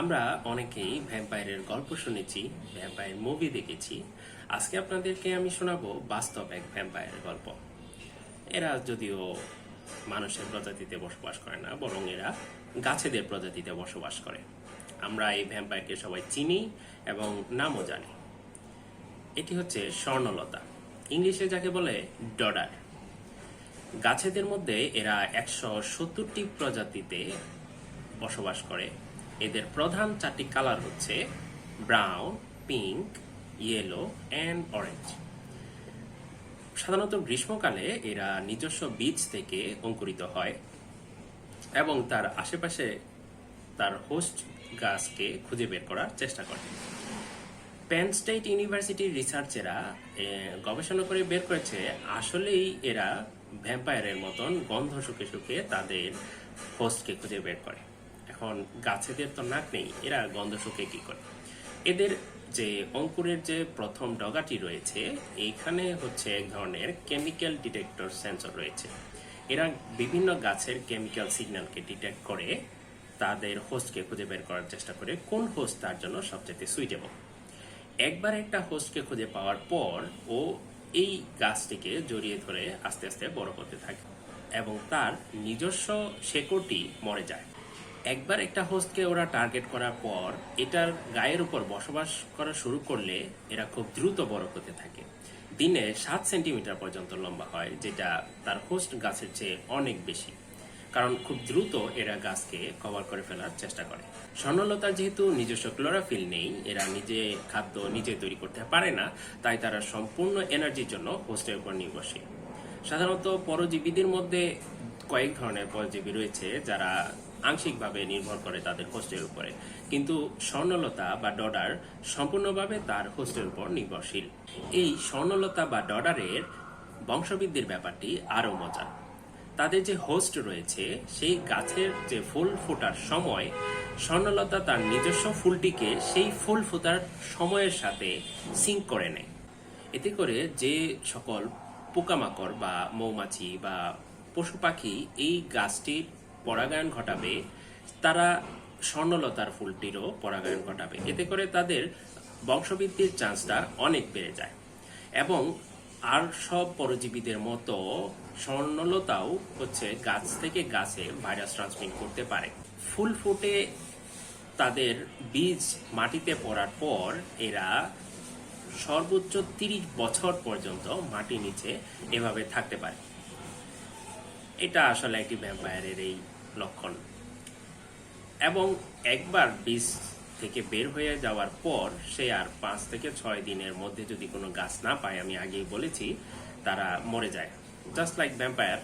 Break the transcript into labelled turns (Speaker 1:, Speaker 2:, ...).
Speaker 1: আমরা অনেকেই ভ্যাম্পায়ারের গল্প শুনেছি, ভ্যাম্পায়ার মুভি দেখেছি। আজকে আপনাদেরকে আমি শোনাবো বাস্তব এক ভ্যাম্পায়ারের গল্প। এরা যদিও মানুষের প্রজাতিতে বসবাস করে না, বরং এরা গাছেদের প্রজাতিতে বসবাস করে। আমরা এই ভ্যাম্পায়ারকে সবাই চিনি এবং নামও জানি। এটি হচ্ছে স্বর্ণলতা, ইংলিশে যাকে বলে ডডার। গাছেদের মধ্যে এরা 170টি প্রজাতিতে বসবাস করে। এদের প্রধান 4টি কালার হচ্ছে brown, pink, yellow and orange. সাধারণত গ্রীষ্মকালে এরা নিজস্ব বীজ থেকে অঙ্কুরিত হয় এবং তার আশেপাশে তার হোস্ট গাছকে খুঁজে বের করার চেষ্টা করে। পেন স্টেট ইউনিভার্সিটির রিসার্চেরা গবেষণা করে বের করেছে আসলেই এরা ভ্যাম্পায়ারের মতন গন্ধ শুকে শুকে তাদের হোস্টকে খুঁজে বের করে। এখন গাছেদের তো নাক নেই, এরা গন্ধ শুকে কি করে? এদের যে অঙ্কুরের যে প্রথম ডগাটি রয়েছে, এইখানে হচ্ছে এক ধরনের কেমিক্যাল ডিটেক্টর সেন্সর রয়েছে। এরা বিভিন্ন গাছের কেমিক্যাল সিগন্যালকে ডিটেক্ট করে তাদের হোস্টকে খুঁজে বের করার চেষ্টা করে কোন হোস্ট তার জন্য সবচেয়ে সুইটেবল। একবার একটা হোস্টকে খুঁজে পাওয়ার পর ও এই গাছটিকে জড়িয়ে ধরে আস্তে আস্তে বড় হতে থাকে এবং তার নিজস্ব শেকড়টি মরে যায়। একবার একটা হোস্টকে ওরা টার্গেট করার পর এটার গায়ের উপর বসবাস করা শুরু করলে এরা খুব দ্রুত বড় হতে থাকে। দিনে 7 সেন্টিমিটার পর্যন্ত লম্বা হয়, যেটা তার হোস্ট গাছের চেয়ে অনেক বেশি, কারণ খুব দ্রুত এরা গাছকে কভার করে ফেলার চেষ্টা করে। স্বর্ণলতার যেহেতু নিজস্ব ক্লোরোফিল নেই, এরা নিজে খাদ্য নিজে তৈরি করতে পারে না, তাই তারা সম্পূর্ণ এনার্জির জন্য হোস্টের উপর নির্ভরশীল। সাধারণত পরজীবীদের মধ্যে কয়েক ধরনের পরজীবী রয়েছে যারা আংশিকভাবে নির্ভর করে তাদের হোস্টের উপরে, কিন্তু স্বর্ণলতা বা ডডার সম্পূর্ণভাবে তার হোস্টের উপর নির্ভরশীল। এই স্বর্ণলতা বা ডডারের বংশবৃদ্ধির ব্যাপারটি আরও মজার। তাদের যে হোস্ট রয়েছে সেই গাছের যে ফুল ফোটার সময় স্বর্ণলতা তার নিজস্ব ফুলটিকে সেই ফুল ফোটার সময়ের সাথে সিঙ্ক করে নেয়। এতে করে যে সকল পোকামাকড় বা মৌমাছি বা পশু পাখি এই গাছটির পরাগায়ন ঘটাবে, তারা স্বর্ণলতার ফুলটিরও পরাগায়ন ঘটাবে। এতে করে তাদের বংশবৃদ্ধির চান্সটা অনেক বেড়ে যায় এবং আর সব পরজীবীদের মতো স্বর্ণলতাও হচ্ছে গাছ থেকে গাছে ভাইরাস ট্রান্সমিট করতে পারে। ফুল ফুটে তাদের বীজ মাটিতে পড়ার পর এরা সর্বোচ্চ 30 বছর পর্যন্ত মাটির নিচে এভাবে থাকতে পারে। এটা আসলে একটি ভ্যাম্পায়ারের এই লক্ষণ। এবং একবার বীজ থেকে বের হয়ে যাওয়ার পর সে আর 5 থেকে 6 দিনের মধ্যে যদি কোনো গাছ না পায়, আমি আগেই বলেছি, তারা মরে যায়, জাস্ট লাইক ভ্যাম্পায়ার।